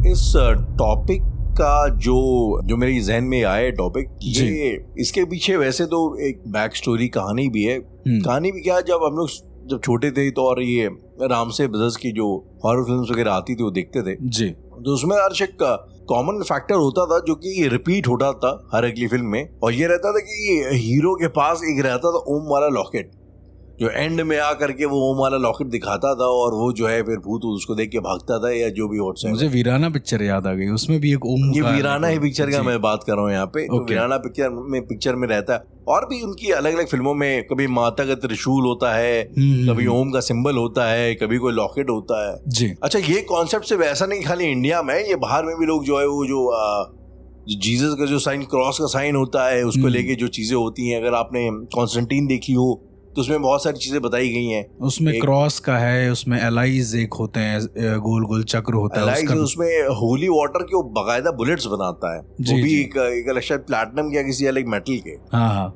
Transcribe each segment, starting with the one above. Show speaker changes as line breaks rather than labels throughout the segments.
इस टॉपिक का जो मेरे जहन में आया टॉपिक, ये इसके पीछे वैसे तो एक बैक स्टोरी कहानी भी है। कहानी भी क्या, जब हम लोग जब छोटे थे तो और ये रामसे ब्रदर्स की जो हॉरर फिल्म्स वगैरह आती थी वो देखते थे जी, तो उसमें हर एक कॉमन फैक्टर होता था जो कि रिपीट होता था हर अगली फिल्म में, और ये रहता था कि हीरो के पास एक रहता था ओम वाला लॉकेट, जो एंड में आकर के वो ओम वाला लॉकेट दिखाता था और वो जो है फिर भूत उसको देख के भागता था या जो भी होता है।
मुझे वीराना पिक्चर याद आ गई, उसमें भी एक ओम,
ये वीराना ही पिक्चर का मैं बात कर रहा हूँ यहाँ पे। तो वीराना पिक्चर में रहता है, और भी उनकी अलग अलग फिल्मों में कभी माता का त्रिशूल होता है, कभी ओम का सिंबल होता है, कभी कोई लॉकेट होता है जी। अच्छा, ये कॉन्सेप्ट सिर्फ ऐसा नहीं खाली इंडिया में, ये बाहर में भी लोग जो है वो जो जीसस का जो साइन, क्रॉस का साइन होता है, उसको लेके जो चीजें होती हैं, अगर आपने कॉन्स्टेंटाइन देखी हो तो उसमें बहुत सारी चीजें बताई गई हैं। उसमें
क्रॉस का है, उसमें एलाइज एक होते हैं, गोल गोल चक्र होता है उसका।
उसमें होली वाटर के बकायदा बुलेट्स बनाता है, वो भी एक शायद प्लैटिनम या किसी अलग मेटल के,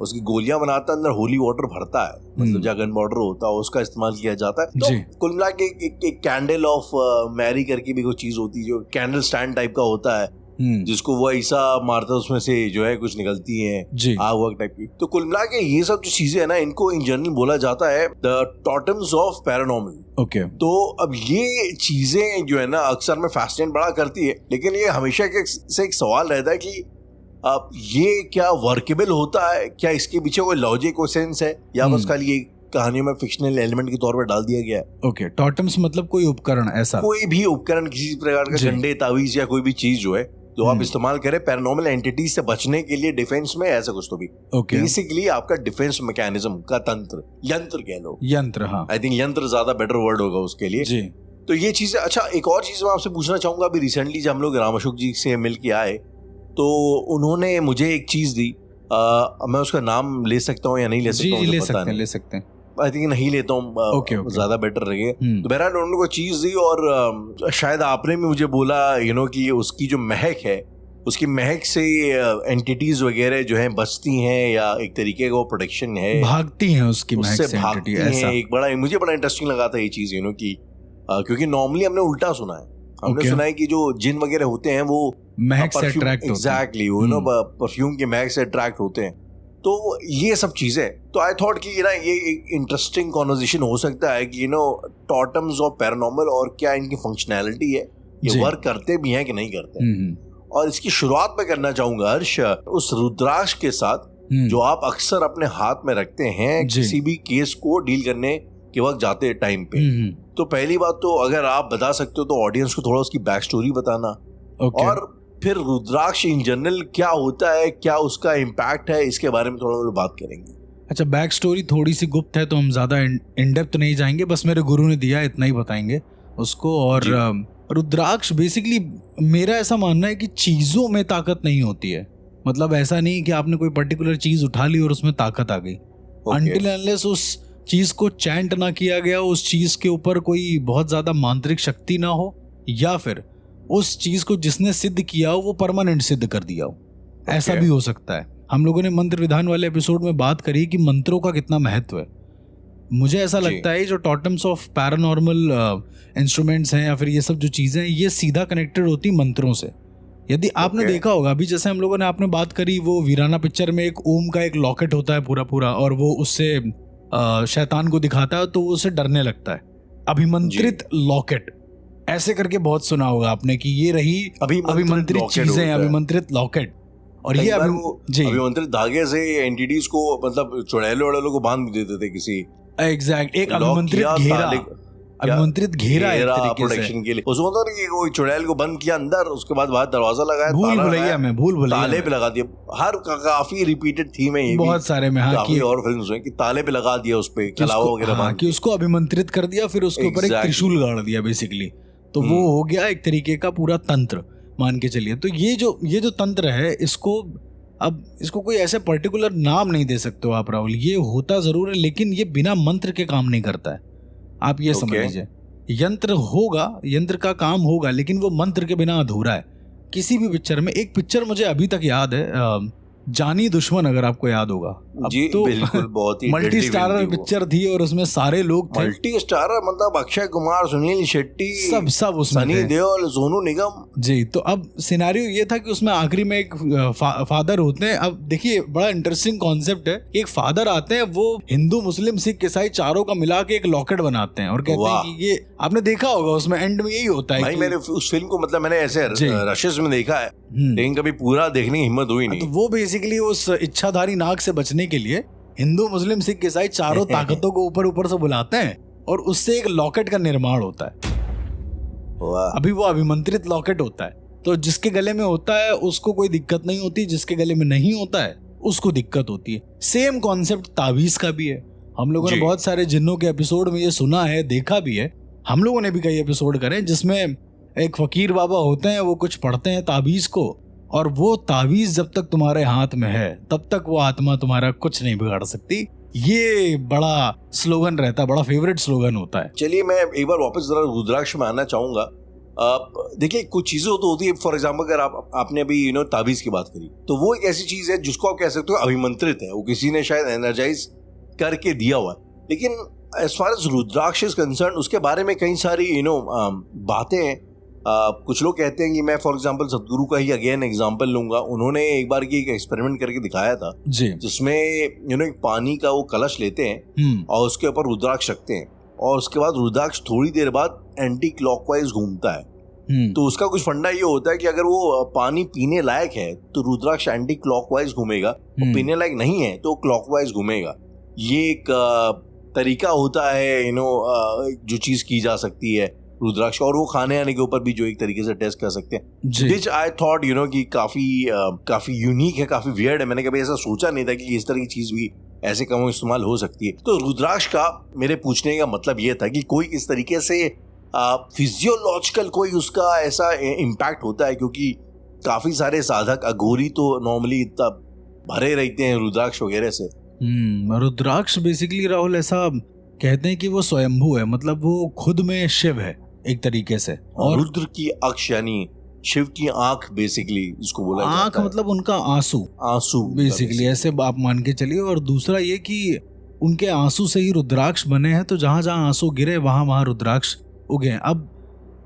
उसकी गोलियां बनाता है, अंदर होली वाटर भरता है, मतलब जहाँ गन पाउडर होता है उसका इस्तेमाल किया जाता है। तो कुल मिला के एक कैंडल ऑफ मैरी करके भी कोई चीज होती है जो कैंडल स्टैंड टाइप का होता है, जिसको वो ऐसा मारता है, उसमें से जो है कुछ निकलती है आग वग टाइप की। तो कुल मिला के ये सब जो चीजें है ना, इनको इन जनरल बोला जाता है द टोटम्स ऑफ पैरानॉर्मल।
ओके,
तो अब ये चीजें जो है ना अक्सर में फैसिनेट बड़ा करती है, लेकिन ये हमेशा से एक सवाल रहता है कि अब ये क्या वर्केबल होता है, क्या इसके पीछे कोई लॉजिक कोई सेंस है, या बस खाली एक कहानी में फिक्शनल एलिमेंट के तौर पर डाल दिया गया है।
ओके, टोटम्स मतलब कोई उपकरण, ऐसा कोई
भी उपकरण, किसी प्रकार का झंडे, तावीज या कोई भी चीज जो है जो आप इस्तेमाल करें पैरानॉर्मल एंटिटी से बचने के लिए डिफेंस में, ऐसा कुछ तो भी बेसिकली आपका डिफेंस मैकेनिज्म का तंत्र, यंत्र कह लो,
यंत्र। हाँ,
आई थिंक यंत्र ज्यादा बेटर वर्ड होगा उसके लिए जी। तो ये चीजें, अच्छा एक और चीज मैं आपसे पूछना चाहूंगा, अभी रिसेंटली जब हम लोग राम अशोक जी से मिल के आए तो उन्होंने मुझे एक चीज दी, मैं उसका नाम ले सकता हूँ या नहीं ले सकता हूँ?
ले सकते हैं,
आई थिंक नहीं लेता हूँ, ज्यादा बेटर रहेगा। तो बहरहाल उन्होंने कोई चीज दी और शायद आपने भी मुझे बोला कि उसकी जो महक है, उसकी महक से एंटिटीज वगैरह जो है बचती हैं, या एक तरीके का वो प्रोटेक्शन है,
भागती हैं उसकी महक से,
भागती हैं। एक मुझे बड़ा इंटरेस्टिंग लगा था ये चीज कि क्योंकि नॉर्मली हमने उल्टा सुना है, हमने सुना है कि जो जिन वगैरह होते हैं वो
महक से अट्रैक्ट होते हैं।
एग्जैक्टली, परफ्यूम की महक से अट्रैक्ट होते हैं। तो ये सब चीजें, तो आई थॉट कि ये एक इंटरेस्टिंग कॉन्वर्सेशन हो सकता है कि टोटम्स ऑफ पैरानॉर्मल और क्या इनकी फंक्शनैलिटी है, ये वर्क करते भी हैं कि नहीं करते। और इसकी शुरुआत मैं करना चाहूंगा हर्ष उस रुद्राक्ष के साथ जो आप अक्सर अपने हाथ में रखते हैं किसी भी केस को डील करने के वक्त जाते टाइम पे। तो पहली बात तो अगर आप बता सकते हो तो ऑडियंस को थोड़ा उसकी बैक स्टोरी बताना, और फिर रुद्राक्ष इन जनरल क्या होता है, क्या उसका इम्पैक्ट है, इसके बारे में थोड़ा बात करेंगे।
अच्छा, बैक स्टोरी थोड़ी सी गुप्त है तो हम ज्यादा इन डेप्थ नहीं जाएंगे, बस मेरे गुरु ने दिया इतना ही बताएंगे उसको। और रुद्राक्ष बेसिकली मेरा ऐसा मानना है कि चीजों में ताकत नहीं होती है, मतलब ऐसा नहीं कि आपने कोई पर्टिकुलर चीज उठा ली और उसमें ताकत आ गई, अनटिल अनलेस उस चीज को चैंट ना किया गया, उस चीज के ऊपर कोई बहुत ज्यादा मांत्रिक शक्ति ना हो, या फिर उस चीज को जिसने सिद्ध किया हो वो परमानेंट सिद्ध कर दिया हो, ऐसा भी हो सकता है। हम लोगों ने मंत्र विधान वाले एपिसोड में बात करी कि मंत्रों का कितना महत्व है। मुझे ऐसा लगता है जो टोटम्स ऑफ पैरानॉर्मल इंस्ट्रूमेंट्स हैं या फिर ये सब जो चीजें हैं, ये सीधा कनेक्टेड होती मंत्रों से। यदि आपने देखा होगा, अभी जैसे हम लोगों ने आपने बात करी वो वीराना पिक्चर में एक ओम का एक लॉकेट होता है पूरा, और वो उससे शैतान को दिखाता है तो वो उसे डरने लगता है। अभिमंत्रित लॉकेट, ऐसे करके बहुत सुना होगा आपने कि ये रही अभिमंत्रित चीजें, अभिमंत्रित लॉकेट। और ये
अभिमंत्रित धागे से एंटिटीज को, मतलब चुड़ैलों को बांध देते थे किसी,
एग्जैक्ट, एक अभिमंत्रित घेरा, अभिमंत्रित घेरा एक तरीके
प्रोटेक्शन के लिए। उसको होता है कि कोई चुड़ैल को बंद किया अंदर, उसके बाद बाहर दरवाजा लगाया,
भूल भुलैया
ताले पे लगा दिया। हर काफी रिपीटेड थीम है ये,
बहुत सारे में
काफी और फिल्म्स हैं कि ताले पे लगा दिया, उस पे कलावा वगैरह
कि उसको अभिमंत्रित कर दिया, फिर उसके ऊपर एक त्रिशूल गाड़ दिया बेसिकली। तो वो हो गया एक तरीके का पूरा तंत्र, मान के चलिए। तो ये जो तंत्र है, इसको कोई ऐसे पर्टिकुलर नाम नहीं दे सकते हो आप राहुल। ये होता जरूर है, लेकिन ये बिना मंत्र के काम नहीं करता है, आप ये समझ लीजिए। यंत्र होगा, यंत्र का काम होगा, लेकिन वो मंत्र के बिना अधूरा है किसी भी पिक्चर में। एक पिक्चर मुझे अभी तक याद है, जानी दुश्मन, अगर आपको याद होगा,
जी
तो
बिल्कुल, बहुत ही
मल्टी स्टारर पिक्चर थी और उसमें सारे लोग थे।
मल्टी स्टारर मतलब अक्षय कुमार, सुनील शेट्टी,
सब उसमें
सनी
थे।
देओल, सोनू निगम
जी। तो अब सिनेरियो ये था कि उसमें आखिरी में एक फादर होते हैं। अब देखिए बड़ा इंटरेस्टिंग कॉन्सेप्ट है। एक फादर आते हैं, वो हिंदू मुस्लिम सिख ईसाई चारों का मिला के एक लॉकेट बनाते हैं और कहते हैं कि ये आपने देखा होगा, उसमें एंड में यही होता है
भाई। मैंने उस फिल्म को मतलब मैंने ऐसे रशेस में देखा है, लेकिन कभी पूरा देखने की हिम्मत हुई नहीं।
तो वो बेसिकली उस इच्छाधारी नाग से बचने के लिए हिंदू मुस्लिम सिख ईसाई चारों ताकतों को ऊपर ऊपर से बुलाते हैं और उससे एक लॉकेट का निर्माण होता है। अभी वो अभिमंत्रित लॉकेट होता है, तो जिसके गले में होता है उसको कोई दिक्कत नहीं होती, जिसके गले में नहीं होता है उसको दिक्कत होती है। सेम कॉन्सेप्ट ताबीज का भी है। हम लोगों ने बहुत सारे जिन्नों के एपिसोड में ये सुना है, देखा भी है। हम लोगों ने भी कई एपिसोड करे जिसमें एक फकीर बाबा होते हैं, वो कुछ पढ़ते हैं ताबीज को, और वो ताबीज जब तक तुम्हारे हाथ में है तब तक वो आत्मा तुम्हारा कुछ नहीं बिगाड़ सकती। ये बड़ा स्लोगन रहता है, बड़ा फेवरेट स्लोगन होता है।
चलिए मैं एक बार वापस जरा रुद्राक्ष में आना चाहूंगा। देखिए कुछ चीजें तो होती है, फॉर एग्जाम्पल अगर आपने अभी ताबीज की बात करी, तो वो एक ऐसी चीज है जिसको आप कह सकते हो अभिमंत्रित है, वो किसी ने शायद एनर्जाइज करके दिया हुआ है। लेकिन as far as rudraksha is concern, उसके बारे में कई सारी बातें हैं। कुछ लोग कहते हैं कि मैं फॉर एग्जांपल सदगुरु का ही अगेन एग्जांपल लूंगा। उन्होंने एक बार की एक एक्सपेरिमेंट करके दिखाया था
जी,
जिसमें एक पानी का वो कलश लेते हैं और उसके ऊपर रुद्राक्ष रखते हैं, और उसके बाद रुद्राक्ष थोड़ी देर बाद एंटी क्लॉकवाइज घूमता है। तो उसका कुछ फंडा ये होता है कि अगर वो पानी पीने लायक है तो रुद्राक्ष एंटी क्लॉकवाइज घूमेगा, और पीने लायक नहीं है तो क्लॉकवाइज घूमेगा। ये एक तरीका होता है जो चीज की जा सकती है रुद्राक्ष, और वो खाने आने के ऊपर भी जो एक तरीके से टेस्ट कर सकते हैं। विच आई थॉट कि काफी यूनिक है, काफी वियर्ड है। मैंने कभी ऐसा सोचा नहीं था कि इस तरह की चीज भी ऐसे कम इस्तेमाल हो सकती है। तो रुद्राक्ष का मेरे पूछने का मतलब ये था कि कोई इस तरीके से फिजियोलॉजिकल कोई उसका ऐसा इम्पैक्ट होता है, क्योंकि काफी सारे साधक अघोरी तो नॉर्मली इतना भरे रहते हैं रुद्राक्ष वगैरह से।
रुद्राक्ष बेसिकली राहुल ऐसा कहते हैं कि वो स्वयंभू है, मतलब वो खुद में शिव है एक तरीके से।
और रुद्र की अक्ष यानी शिव की आंख बेसिकली इसको बोला जाता है।
आंख मतलब उनका आंसू बेसिकली ऐसे आप मान के चलिए। और दूसरा ये कि उनके आंसू से ही रुद्राक्ष बने हैं, तो जहां जहां आंसू गिरे वहां वहां रुद्राक्ष उगे। अब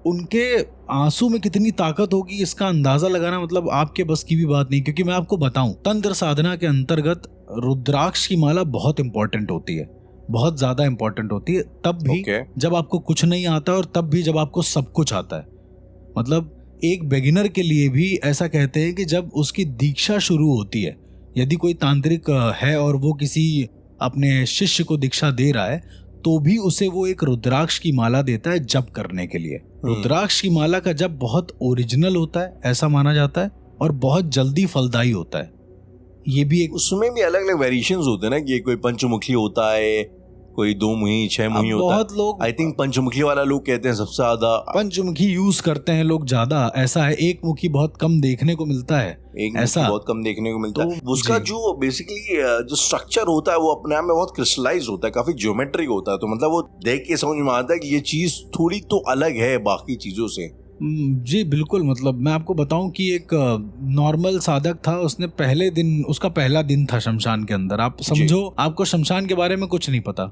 उनके आंसू में कितनी ताकत होगी इसका अंदाजा लगाना मतलब आपके बस की भी बात नहीं, क्योंकि मैं आपको बताऊं तंत्र साधना के अंतर्गत रुद्राक्ष की माला बहुत इंपॉर्टेंट होती है, बहुत ज्यादा इंपॉर्टेंट होती है। तब भी जब आपको कुछ नहीं आता और तब भी जब आपको सब कुछ आता है। मतलब एक बिगिनर के लिए भी ऐसा कहते हैं कि जब उसकी दीक्षा शुरू होती है, यदि कोई तांत्रिक है और वो किसी अपने शिष्य को दीक्षा दे रहा है, तो भी उसे वो एक रुद्राक्ष की माला देता है जप करने के लिए। रुद्राक्ष की माला का जप बहुत ओरिजिनल होता है ऐसा माना जाता है, और बहुत जल्दी फलदायी होता है। ये भी एक
उसमें भी अलग अलग वेरिएशंस होते हैं ना, कि कोई पंचमुखी होता है, कोई 2 मुही 6 मुही होता है।
बहुत लोग
आई थिंक पंचमुखी वाला लोग कहते हैं सबसे ज्यादा
पंचमुखी यूज करते हैं लोग ज्यादा। ऐसा है, एक मुखी बहुत कम देखने को मिलता है,
ऐसा बहुत कम देखने को मिलता है। उसका जो बेसिकली जो स्ट्रक्चर होता है वो अपने आप में बहुत क्रिस्टलाइज होता है, काफी ज्योमेट्रिक होता है। तो मतलब वो देख के समझ में आता है कि ये चीज थोड़ी तो अलग है बाकी चीजों से।
जी बिल्कुल। मतलब मैं आपको बताऊं कि एक नॉर्मल साधक था, उसने पहले दिन, उसका पहला दिन था शमशान के अंदर। आप समझो आपको शमशान के बारे में कुछ नहीं पता,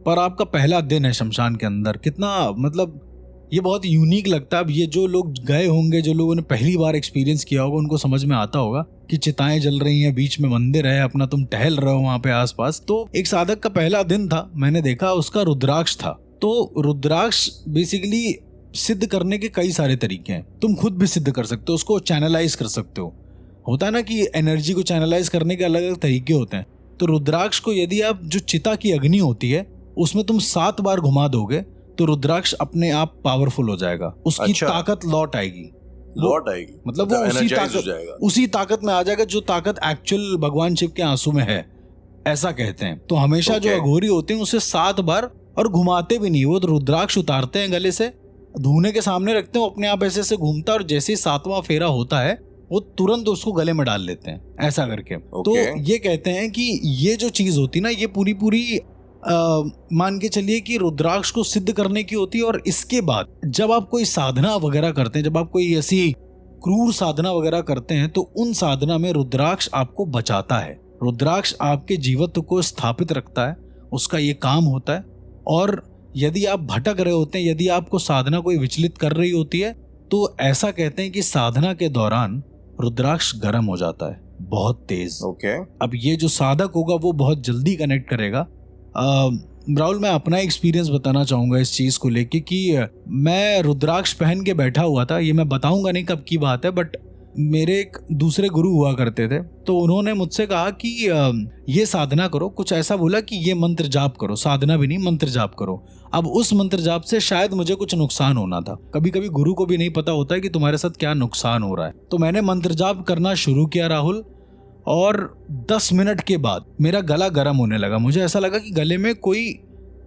पर आपका पहला दिन है शमशान के अंदर। कितना मतलब ये बहुत यूनिक लगता है। अब ये जो लोग गए होंगे, जो लोगों ने पहली बार एक्सपीरियंस किया होगा, उनको समझ में आता होगा कि चिताएं जल रही हैं, बीच में मंदिर है, अपना तुम टहल रहे हो वहां पे आसपास। तो एक साधक का पहला दिन था, मैंने देखा उसका रुद्राक्ष था। तो रुद्राक्ष बेसिकली सिद्ध करने के कई सारे तरीके हैं। तुम खुद भी सिद्ध कर सकते हो, उसको चैनलाइज कर सकते हो। होता है ना कि एनर्जी को चैनलाइज करने के अलग अलग तरीके होते हैं। तो रुद्राक्ष को यदि आप, जो चिता की अग्नि होती है उसमें तुम 7 बार घुमा दोगे तो रुद्राक्ष अपने आप पावरफुल हो जाएगा, उसकी ताकत लौट आएगी।
मतलब वो
उसी ताकत में आ जाएगा जो ताकत एक्चुअल भगवान शिव के आंसू में है, ऐसा कहते हैं। तो हमेशा जो अघोरी होते हैं उसे 7 बार, और घुमाते भी नहीं, वो रुद्राक्ष उतारते हैं गले से, धूने के सामने रखते हैं, अपने आप ऐसे से घूमता है, और जैसे ही 7वां फेरा होता है वो तुरंत उसको गले में डाल लेते हैं, ऐसा करके। तो ये कहते हैं कि ये जो चीज होती है ना, ये पूरी मान के चलिए कि रुद्राक्ष को सिद्ध करने की होती है। और इसके बाद जब आप कोई साधना वगैरह करते हैं, जब आप कोई ऐसी क्रूर साधना वगैरह करते हैं, तो उन साधना में रुद्राक्ष आपको बचाता है। रुद्राक्ष आपके जीवत्व को स्थापित रखता है, उसका ये काम होता है। और यदि आप भटक रहे होते हैं, यदि आपको साधना कोई विचलित कर रही होती है, तो ऐसा कहते हैं कि साधना के दौरान रुद्राक्ष गर्म हो जाता है, बहुत तेज।
ओके।
अब ये जो साधक होगा वो बहुत जल्दी कनेक्ट करेगा। राहुल, मैं अपना एक्सपीरियंस बताना चाहूँगा इस चीज़ को लेके कि मैं रुद्राक्ष पहन के बैठा हुआ था। ये मैं बताऊँगा नहीं कब की बात है, बट मेरे एक दूसरे गुरु हुआ करते थे, तो उन्होंने मुझसे कहा कि ये साधना करो। कुछ ऐसा बोला कि ये मंत्र जाप करो, साधना भी नहीं, मंत्र जाप करो। अब उस मंत्र जाप से शायद मुझे कुछ नुकसान होना था। कभी कभी गुरु को भी नहीं पता होता है कि तुम्हारे साथ क्या नुकसान हो रहा है। तो मैंने मंत्र जाप करना शुरू किया राहुल, और 10 मिनट के बाद मेरा गला गर्म होने लगा। मुझे ऐसा लगा कि गले में कोई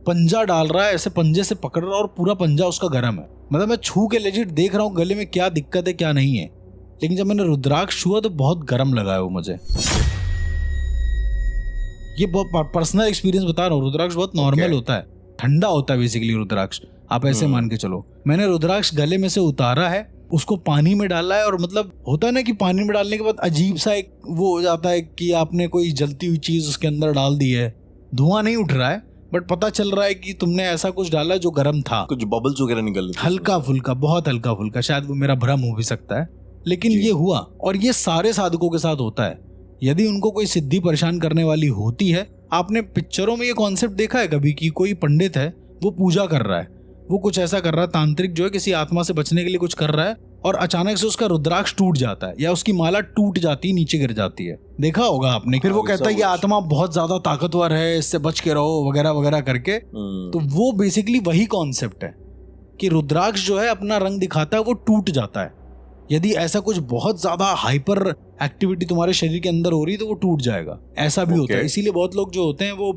पंजा डाल रहा है, ऐसे पंजे से पकड़ रहा है, और पूरा पंजा उसका गर्म है। मतलब मैं छू के लेजिट देख रहा हूँ गले में क्या दिक्कत है क्या नहीं है। लेकिन जब मैंने रुद्राक्ष छुआ तो बहुत गर्म लगा है वो मुझे। ये बहुत पर्सनल एक्सपीरियंस बता रहा हूँ। रुद्राक्ष बहुत नॉर्मल होता है, ठंडा होता है बेसिकली रुद्राक्ष, आप ऐसे मान के चलो। मैंने रुद्राक्ष गले में से उतारा है, उसको पानी में डाला है, और मतलब होता है ना कि पानी में डालने के बाद अजीब सा एक वो हो जाता है कि आपने कोई जलती हुई चीज उसके अंदर डाल दी है। धुआं नहीं उठ रहा है, बट पता चल रहा है कि तुमने ऐसा कुछ डाला जो गर्म था,
कुछ बबल्स वगैरह निकल रहे थे,
हल्का फुल्का, बहुत हल्का फुल्का। शायद वो मेरा भ्रम हो भी सकता है, लेकिन ये हुआ। और ये सारे साधकों के साथ होता है। यदि उनको कोई सिद्धि परेशान करने वाली होती है, आपने पिक्चरों में ये कॉन्सेप्ट देखा है कभी कि कोई पंडित है, वो पूजा कर रहा है, वो कुछ ऐसा कर रहा है, तांत्रिक जो है किसी आत्मा से बचने के लिए कुछ कर रहा है, और अचानक से उसका रुद्राक्ष टूट जाता है या उसकी माला टूट जाती है, नीचे गिर जाती है। देखा होगा आपने। फिर वो कहता है ये आत्मा बहुत ज्यादा ताकतवर है, इससे बच के रहो वगैरह वगैरह करके। तो वो बेसिकली वही कॉन्सेप्ट है कि रुद्राक्ष जो है अपना रंग दिखाता है, वो टूट जाता है। यदि ऐसा कुछ बहुत ज्यादा हाइपर एक्टिविटी तुम्हारे शरीर के अंदर हो रही है तो वो टूट जाएगा, ऐसा भी होता है। इसीलिए बहुत लोग जो होते हैं वो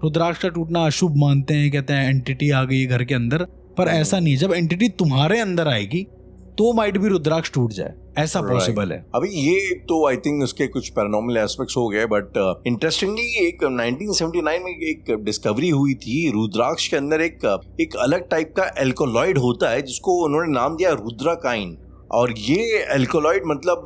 रुद्राक्ष का टूटना अशुभ मानते हैं, कहते हैं एंटिटी आ गई घर के अंदर। पर ऐसा नहीं है, जब एंटिटी तुम्हारे अंदर आएगी तो माइट भी रुद्राक्ष टूट जाए, ऐसा पॉसिबल है।
अभी ये तो आई थिंक उसके कुछ पैरानॉर्मल एस्पेक्ट्स हो गए, बट इंटरेस्टिंगली एक 1979 में एक डिस्कवरी हुई थी। रुद्राक्ष के अंदर एक अलग टाइप का एल्कोलॉइड होता है जिसको उन्होंने नाम दिया रुद्राकाइन। और ये एल्कोलॉइड मतलब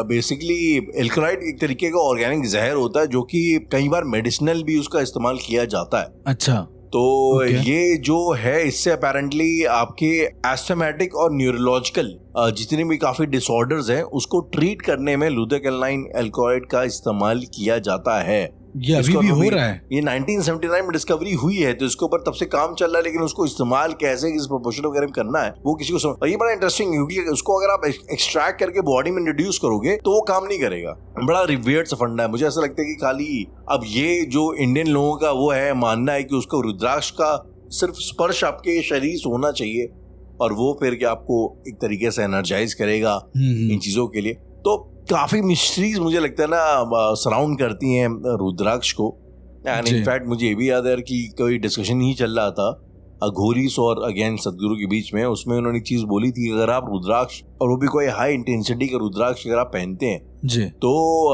बेसिकली एल्कोलॉइड एक तरीके का ऑर्गेनिक जहर होता है जो कि कई बार मेडिसिनल भी उसका इस्तेमाल किया जाता है।
अच्छा।
तो ये जो है इससे अपेरेंटली आपके एस्थमेटिक और न्यूरोलॉजिकल जितने भी काफी डिसऑर्डर्स हैं उसको ट्रीट करने में लुथेकेलाइन एल्कोलॉइड का इस्तेमाल किया जाता है।
ये अभी भी हो रहा है।
ये 1979 में डिस्कवरी हुई है, तो इसके ऊपर तब से काम चल रहा है, लेकिन उसको इस्तेमाल कैसे, किस प्रोपोर्शन वगैरह में करना है वो किसी को समझ। और ये बड़ा इंटरेस्टिंग है क्योंकि उसको अगर आप एक्सट्रैक्ट करके बॉडी में इंट्रोड्यूस करोगे तो वो काम नहीं करेगा। बड़ा रिवियर्ड सा फंडा है। मुझे ऐसा लगता है कि खाली अब ये जो इंडियन लोगों का वो है मानना है कि उसको रुद्राक्ष का सिर्फ स्पर्श आपके शरीर से होना चाहिए और वो फिर कि आपको एक तरीके से एनर्जाइज करेगा इन चीजों के लिए। तो काफी मिस्ट्रीज मुझे लगता है ना सराउंड करती हैं रुद्राक्ष को। एंड इनफैक्ट मुझे ये भी याद है कि कोई डिस्कशन ही चल रहा था अघोरीस और अगेन सदगुरु के बीच में, उसमें उन्होंने एक चीज बोली थी, अगर आप रुद्राक्ष और वो भी कोई हाई इंटेंसिटी का रुद्राक्ष अगर आप पहनते हैं
जी,
तो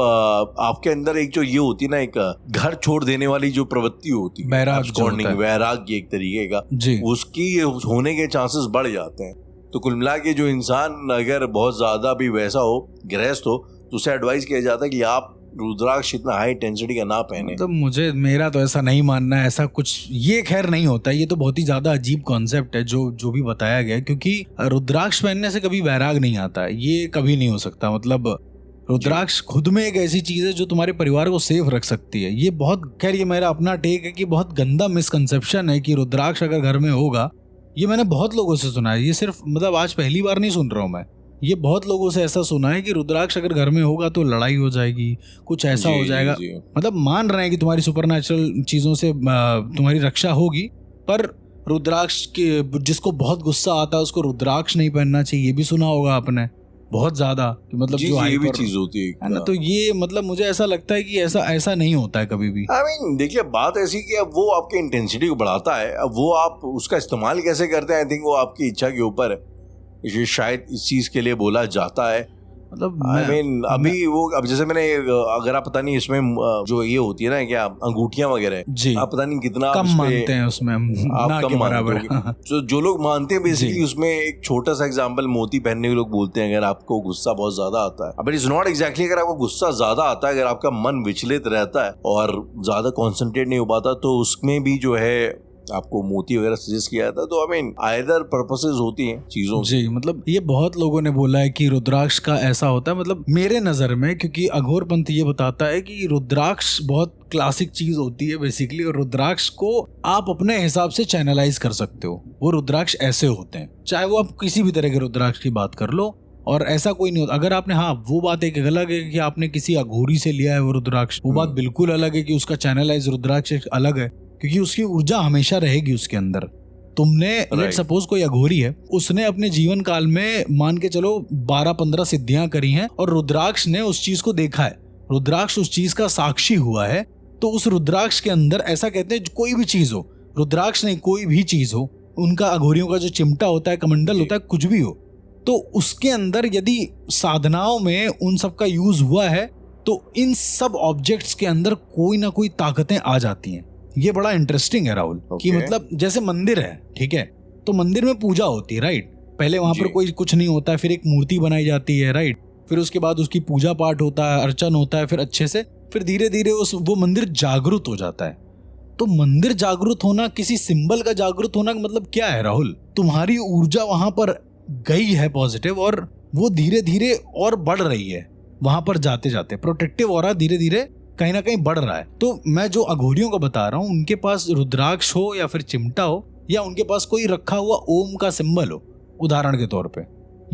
आपके अंदर एक जो ये होती है ना, एक घर छोड़ देने वाली जो प्रवृत्ति होती है, वैराग्य एक तरीके का, उसकी होने के चांसेस बढ़ जाते हैं। तो कुल मिला के जो इंसान अगर बहुत ज्यादा भी वैसा हो, गृहस्थ हो, तो उसे एडवाइस किया जाता है कि आप रुद्राक्ष इतना हाई इंटेंसिटी का ना पहने।
तो मेरा तो ऐसा नहीं मानना है, ऐसा कुछ ये खैर नहीं होता है। ये तो बहुत ही ज्यादा अजीब कॉन्सेप्ट है जो भी बताया गया, क्योंकि रुद्राक्ष पहनने से कभी वैराग नहीं आता है, ये कभी नहीं हो सकता। मतलब रुद्राक्ष खुद में एक ऐसी चीज है जो तुम्हारे परिवार को सेफ रख सकती है। ये बहुत, खैर ये मेरा अपना टेक है कि बहुत गंदा मिसकंसेप्शन है कि रुद्राक्ष अगर घर में होगा, ये मैंने बहुत लोगों से सुना है। ये सिर्फ मतलब आज पहली बार नहीं सुन रहा हूँ मैं, ये बहुत लोगों से ऐसा सुना है कि रुद्राक्ष अगर घर में होगा तो लड़ाई हो जाएगी, कुछ ऐसा हो जाएगा। मतलब मान रहे हैं कि तुम्हारी सुपरनैचुरल चीजों से तुम्हारी रक्षा होगी, पर रुद्राक्ष के जिसको बहुत गुस्सा आता है उसको रुद्राक्ष नहीं पहनना चाहिए, ये भी सुना होगा आपने बहुत ज्यादा। मतलब जो
ये भी चीज होती है
ना, तो ये मतलब मुझे ऐसा लगता है कि ऐसा नहीं होता है कभी भी।
आई मीन देखिए, बात ऐसी कि अब वो आपके इंटेंसिटी को बढ़ाता है, अब वो आप उसका इस्तेमाल कैसे करते हैं आई थिंक वो आपकी इच्छा के ऊपर है। ये शायद इस चीज के लिए बोला जाता है।
मतलब
I mean, अभी वो अब जैसे मैंने अगर आप पता नहीं इसमें जो ये होती है ना क्या अंगूठियां वगैरह
जी
आप पता नहीं कितना
कम मानते हैं उसमें हम,
आप
ना
कम
के
मानते
बराबर।
होगे। जो लोग मानते हैं बेसिकली उसमें एक छोटा सा एग्जांपल मोती पहनने के लोग बोलते हैं अगर आपको गुस्सा बहुत ज्यादा आता है, बट इट्स नॉट एग्जैक्टली अगर आपको गुस्सा ज्यादा आता है, अगर आपका मन विचलित रहता है और ज्यादा कॉन्सेंट्रेट नहीं हो पाता तो उसमें भी जो है आपको मोती वगैरह सजेस्ट किया जाता है। तो आई मीन आइदर पर्पसेस होती हैं चीजों
जी, मतलब ये बहुत लोगों ने बोला है कि रुद्राक्ष का ऐसा होता है, मतलब मेरे नजर में, क्योंकि अघोरपंथ ये बताता है कि रुद्राक्ष बहुत क्लासिक चीज होती है बेसिकली, और रुद्राक्ष को आप अपने हिसाब से चैनलाइज कर सकते हो। वो रुद्राक्ष ऐसे होते हैं, चाहे वो आप किसी भी तरह के रुद्राक्ष की बात कर लो, और ऐसा कोई नहीं होता। अगर आपने, हाँ वो बात एक अलग है कि आपने किसी अघोरी से लिया है वो रुद्राक्ष, वो बात बिल्कुल अलग है कि उसका चैनलाइज रुद्राक्ष अलग है, क्योंकि उसकी ऊर्जा हमेशा रहेगी उसके अंदर। तुमने लेट सपोज कोई अघोरी है, उसने अपने जीवन काल में मान के चलो 12-15 सिद्धियां करी हैं, और रुद्राक्ष ने उस चीज को देखा है, रुद्राक्ष उस चीज का साक्षी हुआ है। तो उस रुद्राक्ष के अंदर ऐसा कहते हैं कोई भी चीज हो, रुद्राक्ष नहीं कोई भी चीज हो, उनका अघोरियों का जो चिमटा होता है, कमंडल होता है, कुछ भी हो, तो उसके अंदर यदि साधनाओं में उन सब का यूज हुआ है तो इन सब ऑब्जेक्ट्स के अंदर कोई ना कोई ताकतें आ जाती हैं। ये बड़ा इंटरेस्टिंग है राहुल, कि मतलब जैसे मंदिर है, ठीक है, तो मंदिर में पूजा होती है, राइट, पहले वहां पर कोई कुछ नहीं होता है, फिर एक मूर्ति बनाई जाती है, राइट, फिर उसके बाद उसकी पूजा पाठ होता है, अर्चन होता है, फिर अच्छे से, फिर धीरे धीरे वो मंदिर जागृत हो जाता है। तो मंदिर जागृत होना, किसी सिंबल का जागृत होना मतलब क्या है राहुल? तुम्हारी ऊर्जा वहां पर गई है पॉजिटिव, और वो धीरे धीरे और बढ़ रही है वहां पर जाते जाते, प्रोटेक्टिव ऑरा धीरे धीरे कहीं ना कहीं बढ़ रहा है। तो मैं जो अघोरियों को बता रहा हूँ, उनके पास रुद्राक्ष हो या फिर चिमटा हो, या उनके पास कोई रखा हुआ ओम का सिंबल हो उदाहरण के तौर पे,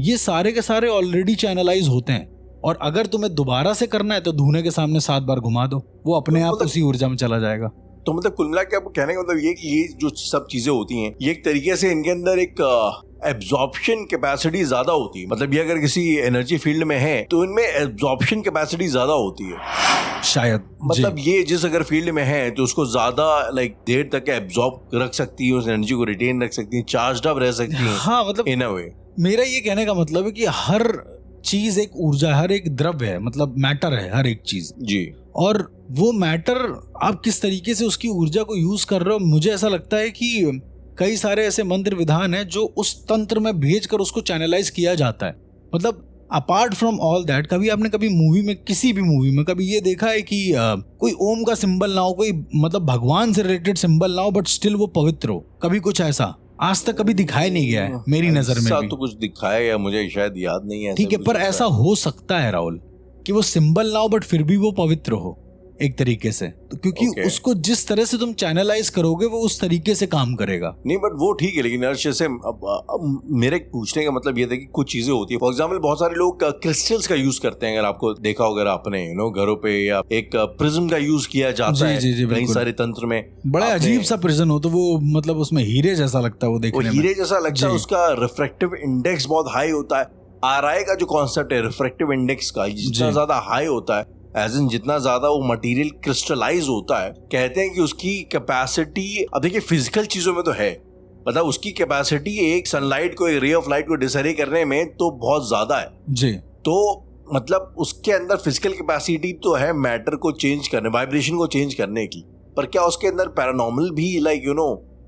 ये सारे के सारे ऑलरेडी चैनलाइज होते हैं। और अगर तुम्हें दोबारा से करना है तो धूने के सामने 7 बार घुमा दो, वो अपने आप उसी ऊर्जा में चला जाएगा।
तो मतलब कुल मिला के आपको कहने का मतलब ये कि ये जो सब चीजें होती हैं, ये एक तरीके से इनके अंदर एक एब्जॉर्प्शन कैपेसिटी ज्यादा होती है। मतलब ये अगर किसी एनर्जी फील्ड में है तो इनमें एब्जॉर्प्शन कैपेसिटी ज्यादा होती है
शायद।
मतलब ये जिस अगर फील्ड में है तो उसको ज्यादा लाइक देर तक एब्जॉर्ब रख सकती है, उस एनर्जी को रिटेन रख सकती है, चार्ज अप रह सकती है।
हाँ, मतलब
इन अ वे
मेरा ये कहने का मतलब है कि हर चीज एक ऊर्जा, हर एक द्रव्य है, मतलब मैटर है हर एक चीज
जी,
और वो मैटर आप किस तरीके से उसकी ऊर्जा को यूज कर रहे हो। मुझे ऐसा लगता है कि कई सारे ऐसे मंत्र विधान हैं जो उस तंत्र में भेजकर उसको चैनलाइज किया जाता है। मतलब अपार्ट फ्रॉम ऑल दैट, कभी आपने कभी मूवी में, किसी भी मूवी में कभी ये देखा है कि कोई ओम का सिंबल ना हो, कोई मतलब भगवान से रिलेटेड सिंबल ना हो, बट स्टिल वो पवित्र हो? कभी कुछ ऐसा आज तक कभी दिखाया नहीं गया है मेरी नजर में भी।
तो कुछ दिखाया गया मुझे शायद याद नहीं है,
ठीक है, पर ऐसा हो सकता है राहुल कि वो सिंबल ना हो बट फिर भी वो पवित्र हो एक तरीके से, तो क्योंकि उसको जिस तरह से तुम चैनलाइज करोगे वो उस तरीके से काम करेगा।
नहीं बट वो ठीक है, लेकिन जैसे मेरे पूछने का मतलब ये था कि कुछ चीजें होती है, फॉर एग्जांपल बहुत सारे लोग क्रिस्टल्स का यूज करते हैं, अगर आपको देखा हो, अगर आपने घरों पे, या एक प्रिज्म का यूज किया जाता है कई सारे तंत्र में। बड़ा
अजीब सा प्रिज्म हो, तो वो मतलब उसमें हीरे जैसा लगता है, वो देखने में
हीरे जैसा लगता है, उसका रिफ्रैक्टिव इंडेक्स बहुत हाई होता है। आरआई का जो कॉन्सेप्ट है रिफ्रैक्टिव इंडेक्स का, जितना ज्यादा हाई होता है, एज इन जितना ज्यादा वो मटेरियल क्रिस्टलाइज होता है, कहते हैं कि उसकी कैपेसिटी, अब देखिए फिजिकल चीजों में तो है, मतलब उसकी कैपेसिटी एक सनलाइट को, एक रे ऑफ लाइट को डिसरे करने में तो बहुत ज्यादा है जी। तो मतलब उसके अंदर फिजिकल कैपेसिटी तो है मैटर को चेंज करने, वाइब्रेशन को चेंज करने की, पर क्या उसके अंदर पैरानॉर्मल भी लाइक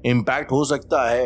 इम्पैक्ट हो सकता है?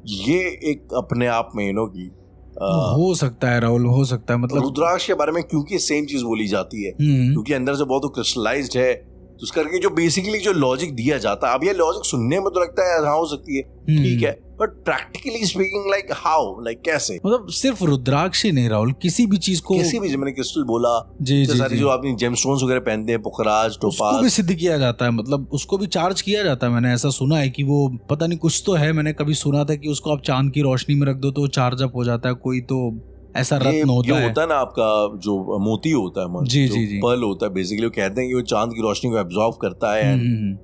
ये एक अपने आप में की
हो सकता है राहुल, हो सकता है। मतलब
रुद्राक्ष के बारे में क्योंकि सेम चीज बोली जाती है, क्योंकि अंदर से बहुत क्रिस्टलाइज्ड है, तो उस करके जो बेसिकली जो लॉजिक दिया जाता है, अब ये लॉजिक सुनने में तो लगता है हाँ हो सकती है, ठीक है, but practically speaking like how, like कैसे?
मतलब सिर्फ रुद्राक्ष ही नहीं राहुल, किसी भी चीज को,
किसी भी, मैंने क्रिस्टल बोला,
जी
सारी जो आपने जेमस्टोन्स वगैरह पहनते हैं, पुखराज, टोपाज,
उसको भी सिद्ध किया जाता है, मतलब उसको भी चार्ज किया जाता है। मैंने ऐसा सुना है कि वो पता नहीं कुछ तो है, मैंने कभी सुना था कि उसको आप चांद की रोशनी में रख दो तो चार्ज अप हो जाता है, कोई तो ऐसा रत्न होता है।
होता है ना आपका जो मोती होता है,
जी, जी, जी,
पर्ल होता है, बेसिकली वो कहते हैं कि वो चांद की रोशनी को एब्जॉर्ब करता है,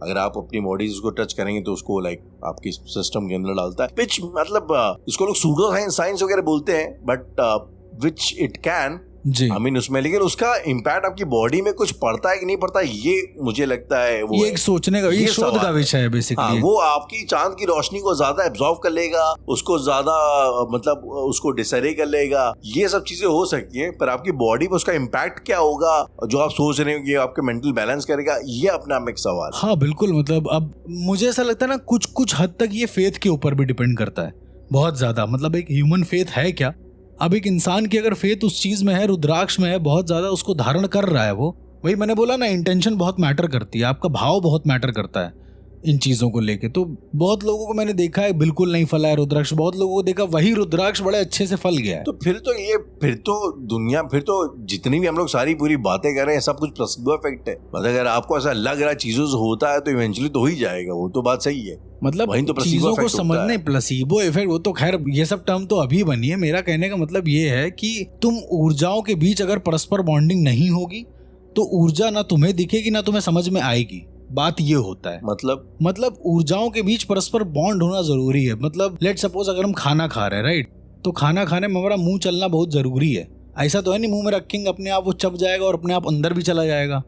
अगर आप अपनी बॉडी उसको टच करेंगे तो उसको लाइक आपकी सिस्टम के अंदर डालता है, विच मतलब इसको लोग सूडो साइंस वगैरह बोलते हैं, बट विच इट कैन,
जी।
आई मीन उसमें, लेकिन उसका इम्पैक्ट आपकी बॉडी में कुछ पड़ता है कि नहीं पड़ता, ये मुझे लगता है वो
ये एक सोचने का, ये शोध का विषय है बेसिकली।
हाँ, वो आपकी चांद की रोशनी को ज्यादा एब्जॉर्व कर लेगा, उसको ज्यादा मतलब उसको डिसरे कर लेगा, ये सब चीजें हो सकती हैं, पर आपकी बॉडी पर उसका इम्पैक्ट क्या होगा जो आप सोच रहे हो कि आपके मेंटल बैलेंस करेगा, ये अपने आप में एक सवाल है।
हाँ बिल्कुल, मतलब अब मुझे ऐसा लगता है ना, कुछ कुछ हद तक ये फेथ के ऊपर भी डिपेंड करता है बहुत ज्यादा। मतलब एक ह्यूमन फेथ है क्या, अब एक इंसान की अगर फेथ उस चीज में है, रुद्राक्ष में है, बहुत ज्यादा उसको धारण कर रहा है, वो वही मैंने बोला ना, इंटेंशन बहुत मैटर करती है, आपका भाव बहुत मैटर करता है इन चीजों को लेके। तो बहुत लोगों को मैंने देखा है बिल्कुल नहीं फला है रुद्राक्ष, बहुत लोगों को देखा वही रुद्राक्ष बड़े अच्छे से फल गया है।
तो फिर तो जितनी भी हम लोग सारी पूरी बातें कर रहे हैं, सब कुछ प्लेसिबो इफेक्ट है। मतलब अगर आपको ऐसा लग रहा है चीजों से होता है तो इवेंचुअली तो हो ही जाएगा, वो तो बात सही है।
मतलब
वहीं तो
चीजों को समझने, प्लेसिबो इफेक्ट, वो तो खैर ये सब टर्म तो अभी बनी है। मेरा कहने का मतलब ये है कि तुम ऊर्जाओं के बीच अगर परस्पर बॉन्डिंग नहीं होगी तो ऊर्जा ना तुम्हें दिखेगी ना तुम्हें समझ में आएगी। बात ये होता है, मतलब ऊर्जाओं के बीच परस्पर बॉन्ड होना जरूरी है। मतलब लेट सपोज अगर हम खाना खा रहे हैं, राइट, तो खाना खाने में हमारा मुंह चलना बहुत जरूरी है। ऐसा तो है नहीं मुंह में रखेंगे अपने आप वो चप जाएगा और अपने आप अंदर भी चला जाएगा,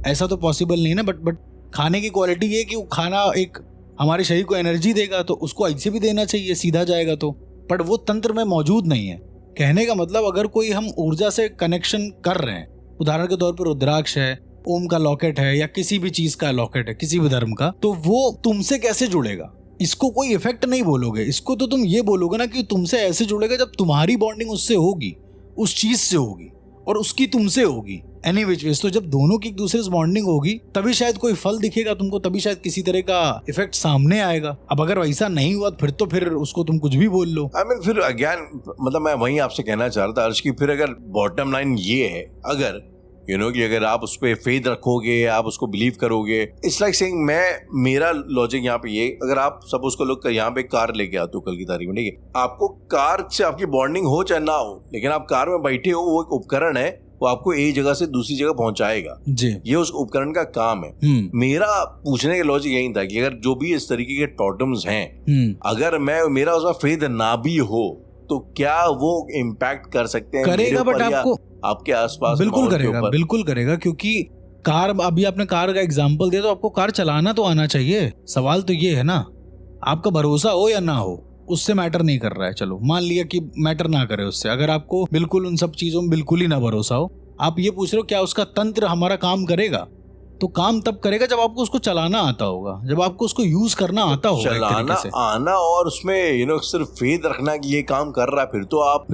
ऐसा तो पॉसिबल नहीं ना। बट खाने की क्वालिटी ये कि वो खाना एक हमारे शरीर को एनर्जी देगा, तो उसको ऐसे भी देना चाहिए, सीधा जाएगा तो, बट वो तंत्र में मौजूद नहीं है। कहने का मतलब अगर कोई हम ऊर्जा से कनेक्शन कर रहे हैं, उदाहरण के तौर पर रुद्राक्ष है, ओम का लॉकेट है, या किसी भी चीज का लॉकेट है, किसी भी धर्म का, तो वो तुमसे कैसे जुड़ेगा? इसको कोई इफेक्ट नहीं बोलोगे, इसको तो तुम ये बोलोगे ना कि तुमसे ऐसे जुड़ेगा जब तुम्हारी बॉन्डिंग उससे होगी, उस चीज से होगी और उसकी तुमसे होगी, एनी विच वेज। तो जब दोनों की एक दूसरे से बॉन्डिंग होगी तभी शायद कोई फल दिखेगा तुमको, तभी शायद किसी तरह का इफेक्ट सामने आएगा। अब अगर वैसा नहीं हुआ तो फिर उसको तुम कुछ भी बोल लो।
आई मीन फिर अगेन, मतलब मैं वहीं आपसे कहना चाह रहा था अर्श की, फिर अगर बॉटम लाइन ये है, अगर कि अगर आप उस पर फेथ रखोगे, आप उसको बिलीव करोगे, इट्स लाइक सेइंग, मेरा लॉजिक यहाँ पे ये, अगर आप सपोज को लोग यहाँ पे कार लेके आते हो कल की तारीख में, ठीक है, आपको कार से आपकी बॉन्डिंग हो चाहे ना हो, लेकिन आप कार में बैठे हो, वो एक उपकरण है, वो आपको एक जगह से दूसरी जगह पहुंचाएगा जी, ये उस उपकरण का काम है। मेरा पूछने का लॉजिक यही था कि अगर जो भी इस तरीके के टोटम्स हैं, अगर मेरा उसमें फेथ ना भी हो तो क्या वो इम्पैक्ट कर सकते हैं?
करेगा, बट आपको
आपके आसपास
बिल्कुल करेगा, क्योंकि कार, अभी आपने कार का एग्जांपल दिया, तो आपको कार चलाना तो आना चाहिए। सवाल तो ये है ना, आपका भरोसा हो या ना हो उससे मैटर नहीं कर रहा है। चलो मान लिया कि मैटर ना करे उससे, अगर आपको बिल्कुल उन सब चीजों में बिल्कुल ही ना भरोसा हो, आप ये पूछ रहे हो क्या उसका तंत्र हमारा काम करेगा, तो काम तब करेगा जब आपको उसको चलाना आता होगा, जब आपको उसको यूज करना आता होगा,
चलाना आना, और उसमें सिर्फ फेथ रखना कि ये काम कर रहा है, फिर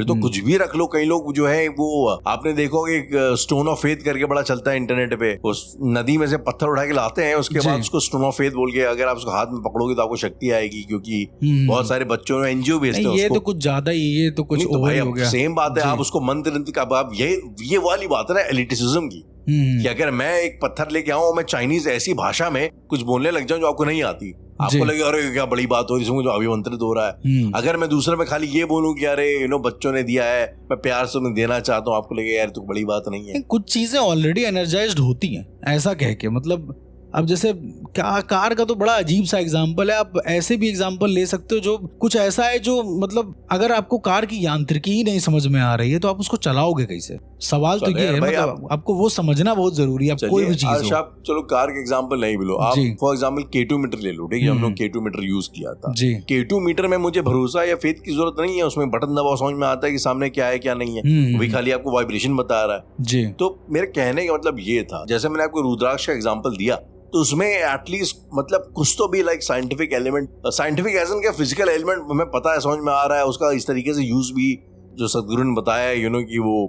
तो कुछ भी रख लो। कई लोग जो है वो आपने देखो एक स्टोन ऑफ फेथ करके बड़ा चलता है इंटरनेट पे, उस नदी में से पत्थर उठा के लाते हैं, उसके बाद उसको स्टोन ऑफ फेथ बोल के अगर आप उसको हाथ में पकड़ोगे तो आपको शक्ति आएगी, क्योंकि बहुत सारे बच्चों ने एनजीओ भेजते हैं।
ये तो कुछ ज्यादा ही, ये तो कुछ ओवर हो गया।
सेम बात है, आप उसको मंत्र आप ये वाली बात है ना एलिटिसिज्म की, कि अगर मैं एक पत्थर लेके आऊं, मैं चाइनीज ऐसी भाषा में कुछ बोलने लग जाऊं जो आपको नहीं आती, आपको लगे अरे क्या बड़ी बात हो रही है, इसमें जो अभिमंत्रित हो रहा है। अगर मैं दूसरे में खाली ये बोलूं कि अरे बच्चों ने दिया है, मैं प्यार से उन्हें देना चाहता हूं, आपको लगे यार तो बड़ी बात नहीं है।
कुछ चीजें ऑलरेडी एनर्जाइज्ड होती हैं, ऐसा कह के, मतलब अब जैसे कार का तो बड़ा अजीब सा एग्जाम्पल है, आप ऐसे भी एग्जाम्पल ले सकते हो जो कुछ ऐसा है जो, मतलब अगर आपको कार की यांत्रिकी ही नहीं समझ में आ रही है तो आप उसको चलाओगे कैसे? सवाल तो ये है, मतलब आपको वो समझना बहुत जरूरी है। आप कोई भी चीज,
आप चलो कार के एग्जाम्पल नहीं लो, आप फॉर एग्जाम्पल K2 मीटर ले लो, ठीक है, हम लोग K2 मीटर यूज किया था। K2 मीटर में मुझे भरोसा या फेथ की जरूरत नहीं है, उसमें बटन दबाओ समझ में आता है कि सामने क्या है क्या नहीं है, वही खाली आपको वाइब्रेशन बता रहा है। तो मेरे कहने का मतलब ये था, जैसे मैंने आपको रुद्राक्ष का एग्जाम्पल दिया, तो उसमें एटलीस्ट मतलब कुछ तो भी like scientific element, scientific as in क्या फिजिकल एलिमेंट हमें पता है, समझ में आ रहा है, उसका इस तरीके से यूज भी जो सदगुरु ने बताया है, कि वो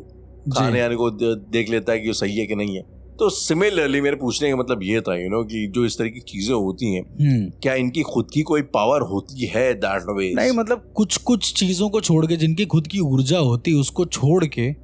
खाने आने को देख लेता है कि वो सही है कि नहीं है। तो सिमिलरली मेरे पूछने का मतलब ये था कि जो इस तरह की चीजें होती हैं, क्या इनकी खुद की कोई पावर होती है दैट वे?
नहीं, मतलब कुछ चीजों को छोड़ के, जिनकी खुद की ऊर्जा होती है उसको छोड़ के,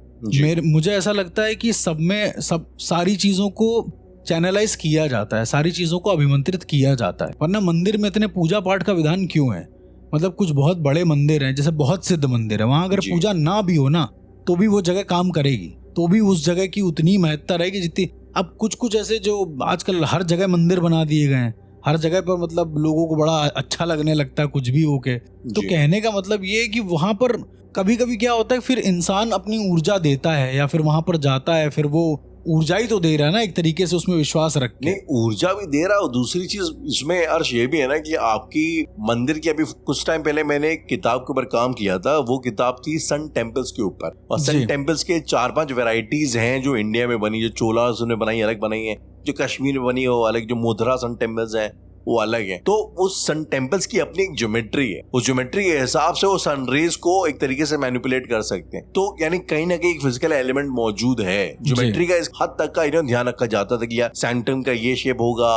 मुझे ऐसा लगता है कि सब सारी चीजों को चैनलाइज किया जाता है, सारी चीजों को अभिमंत्रित किया जाता है। वरना मंदिर में इतने पूजा पाठ का विधान क्यों है? मतलब कुछ बहुत बड़े मंदिर हैं, जैसे बहुत सिद्ध मंदिर है, वहां अगर पूजा ना भी हो ना तो भी वो जगह काम करेगी, तो भी उस जगह की उतनी महत्ता रहेगी जितनी। अब कुछ ऐसे जो आजकल हर जगह मंदिर बना दिए गए हैं, हर जगह पर मतलब लोगों को बड़ा अच्छा लगने लगता है कुछ भी होके। तो
जी।
कहने का मतलब ये है कि वहां पर कभी कभी क्या होता है, फिर इंसान अपनी ऊर्जा देता है या फिर वहां पर जाता है, फिर वो ऊर्जा ही तो दे रहा है ना एक तरीके से, उसमें विश्वास रख के।
नहीं, ऊर्जा भी दे रहा है और दूसरी चीज इसमें अर्श ये भी है ना कि आपकी मंदिर की, अभी कुछ टाइम पहले मैंने एक किताब के ऊपर काम किया था, वो किताब थी सन टेम्पल्स के ऊपर। और सन टेम्पल्स के 4-5 वैरायटीज हैं जो इंडिया में बनी, जो चोलास ने बनाई अलग बनाई है, जो कश्मीर में बनी है वो अलग, जो मोधरा सन टेम्पल्स है वो अलग है। तो उस सन टेम्पल्स की अपनी एक ज्योमेट्री है, उस ज्योमेट्री के हिसाब से वो सनरेज को एक तरीके से मैनिपुलेट कर सकते हैं। तो यानी कहीं ना कहीं एक फिजिकल एलिमेंट मौजूद है। ज्योमेट्री का इस हद तक का ध्यान रखा जाता था कि यार सैंटम का ये शेप होगा,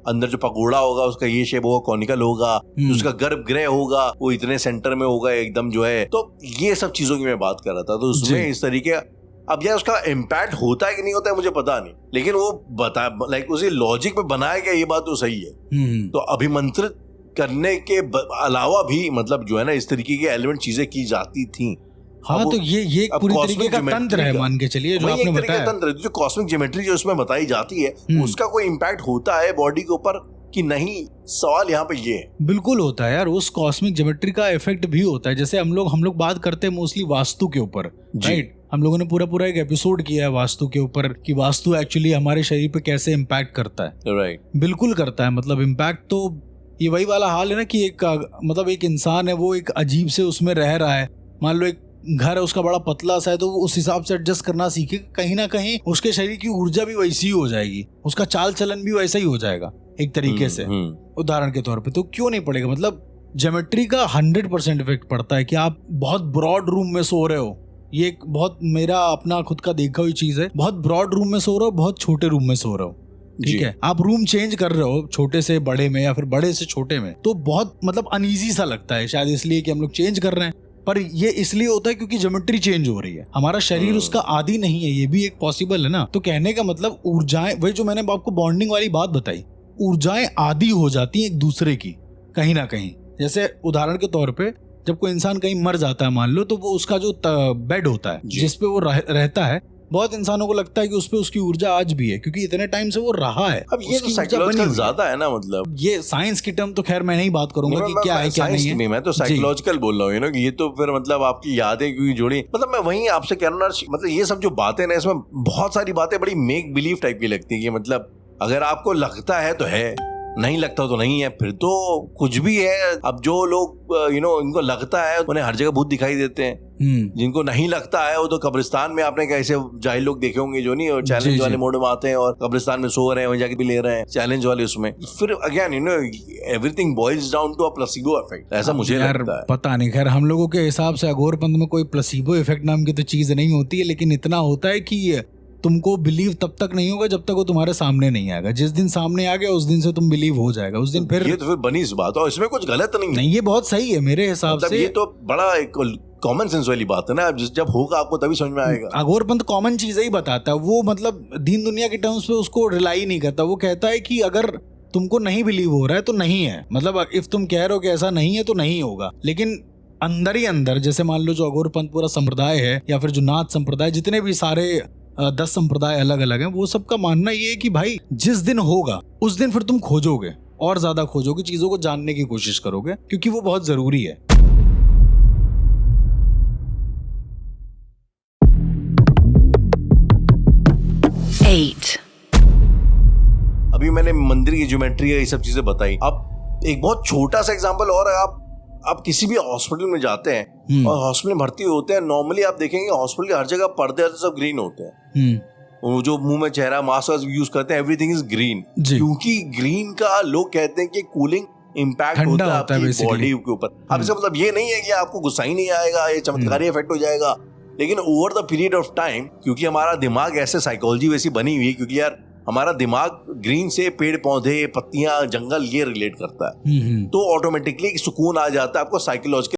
अंदर जो पगोड़ा होगा उसका ये शेप होगा, कॉनिकल होगा, उसका गर्भगृह होगा वो इतने सेंटर में होगा एकदम जो है। तो ये सब चीजों की मैं बात कर रहा था। तो उसमें इस तरीके, अब यार उसका इम्पैक्ट होता है कि नहीं होता है मुझे पता नहीं, लेकिन वो बता लाइक उसी लॉजिक में बनाया गया, ये बात तो सही है। तो अभिमंत्रित करने के अलावा भी मतलब जो है ना इस तरीके के एलिमेंट चीजें की जाती थी।
हाँ, तो ये पूरी तरीके का तंत्र है, मान के चलिए, जो आपने बताया
तंत्र, जो कॉस्मिक ज्योमेट्री जो उसमें बताई जाती है उसका कोई इम्पैक्ट होता है बॉडी के ऊपर कि नहीं, सवाल यहाँ पे ये है।
बिल्कुल होता है यार, उस कॉस्मिक ज्योमेट्री का इफेक्ट भी होता है। जैसे हम लोग बात करते हैं मोस्टली वास्तु के ऊपर, राइट? हम लोगों ने पूरा एक एपिसोड किया है वास्तु के ऊपर कि वास्तु एक्चुअली हमारे शरीर पे कैसे इम्पैक्ट करता है।
राइट,
बिल्कुल करता है। मतलब इम्पैक्ट तो ये वही वाला हाल है ना कि एक इंसान है, वो एक अजीब से उसमें रह रहा है। मान लो एक घर है, उसका बड़ा पतला सा है, तो वो उस हिसाब से एडजस्ट करना सीखे, कहीं ना कहीं उसके शरीर की ऊर्जा भी वैसी ही हो जाएगी, उसका चाल चलन भी वैसा ही हो जाएगा एक तरीके से। उदाहरण के तौर पे तो क्यों नहीं पड़ेगा? मतलब ज्योमेट्री का 100% इफेक्ट पड़ता है कि आप बहुत ब्रॉड रूम में सो रहे हो। ये एक बहुत मेरा अपना खुद का देखा हुई चीज है। बहुत ब्रॉड रूम में सो रहे हो, बहुत छोटे रूम में सो रहे हो, ठीक है? आप रूम चेंज कर रहे हो छोटे से बड़े में या फिर बड़े से छोटे में, तो बहुत मतलब अनईजी सा लगता है, शायद इसलिए कि हम लोग चेंज कर रहे हैं। पर ये इसलिए होता है क्योंकि ज्योमेट्री चेंज हो रही है, हमारा शरीर उसका आदी नहीं है, ये भी एक पॉसिबल है ना। तो कहने का मतलब ऊर्जाएं, वही जो मैंने आपको बॉन्डिंग वाली बात बताई, ऊर्जाएं आदी हो जाती हैं एक दूसरे की कहीं ना कहीं। जैसे उदाहरण के तौर पे जब कोई इंसान कहीं मर जाता है मान लो, तो वो उसका जो बेड होता है जिसपे वो रहता है, बहुत इंसानों को लगता है कि उसपे उसकी ऊर्जा आज भी है क्योंकि इतने टाइम से वो रहा है।
अब ये तो साइकोलॉजिकल ज्यादा है ना, मतलब
ये साइंस की टर्म तो खैर मैं नहीं बात करूंगा कि क्या है क्या नहीं है,
मैं तो साइकोलॉजिकल बोल रहा हूँ ना, ये तो फिर मतलब आपकी यादें क्योंकि जुड़ी, मतलब मैं वहीं आपसे कह रहा हूँ, मतलब ये सब जो बातें ना, इसमें बहुत सारी बातें बड़ी मेक बिलीव टाइप की लगती है कि मतलब अगर आपको लगता है तो है, नहीं लगता तो नहीं है, फिर तो कुछ भी है। अब जो लोग इनको लगता है उन्हें हर जगह भूत दिखाई देते हैं, जिनको नहीं लगता है वो तो कब्रिस्तान में, आपने कैसे जाहिल लोग देखे होंगे जो नहीं, और चैलेंज वाले मोड में आते हैं और कब्रिस्तान में सो रहे हैं, वहीं जाके भी ले रहे हैं चैलेंज वाले उसमें। फिर again everything boils down to a placebo effect, ऐसा मुझे लगता है।
पता नहीं, खैर हम लोगों के हिसाब से अघोरपंथ में कोई प्लेसिबो इफेक्ट नाम की तो चीज नहीं होती है, लेकिन इतना होता है कि तुमको बिलीव तब तक नहीं होगा जब तक वो तुम्हारे सामने नहीं आएगा। जिस दिन सामने आ गया उस दिन से तुम बिलीव हो जाएगा, उस दिन फिर
ये तो फिर बनी इस बात, और इसमें कुछ गलत नहीं,
ये बहुत सही है मेरे हिसाब से।
ये तो बड़ा एक कॉमन सेंस वाली बात है ना, जब होगा आपको तभी समझ में आएगा।
अघोरपंथ कॉमन चीज ही बताता है, वो मतलब दीन दुनिया के टर्म्स पे उसको रिलाई नहीं करता। वो कहता है कि अगर तुमको नहीं बिलीव हो रहा है तो नहीं है, मतलब इफ तुम कह रहे हो कि ऐसा नहीं है तो नहीं होगा, लेकिन अंदर ही अंदर, जैसे मान लो जो अघोरपंथ पूरा संप्रदाय है या फिर जो नाथ संप्रदाय, जितने भी सारे 10 संप्रदाय अलग अलग हैं, वो सबका मानना ये है कि भाई जिस दिन होगा उस दिन फिर तुम खोजोगे, और ज्यादा खोजोगे, चीजों को जानने की कोशिश करोगे, क्योंकि वो बहुत जरूरी है।
अभी मैंने मंदिर की ज्योमेट्री ये सब चीजें बताई। अब एक बहुत छोटा सा एग्जांपल और है, आप किसी भी हॉस्पिटल में जाते हैं और हॉस्पिटल में भर्ती होते हैं, नॉर्मली आप देखेंगे हॉस्पिटल के हर जगह पर्दे सब ग्रीन होते हैं, वो जो मुंह में चेहरा मास्क यूज करते हैं, एवरीथिंग इज ग्रीन, क्योंकि ग्रीन का लोग कहते हैं कि कूलिंग इम्पैक्ट होता है आपकी बॉडी के ऊपर। अब इसका मतलब ये नहीं है कि आपको गुस्सा ही नहीं आएगा, ये चमत्कारी इफेक्ट हो जाएगा, लेकिन over the period of time, क्योंकि हमारा दिमाग ऐसे साइकोलॉजी वैसी बनी हुई है, क्योंकि यार हमारा दिमाग ग्रीन से पेड़ पौधे पत्तियां जंगल ये रिलेट करता है, तो ऑटोमेटिकली सुकून आ जाता है आपको साइकोलॉजिकल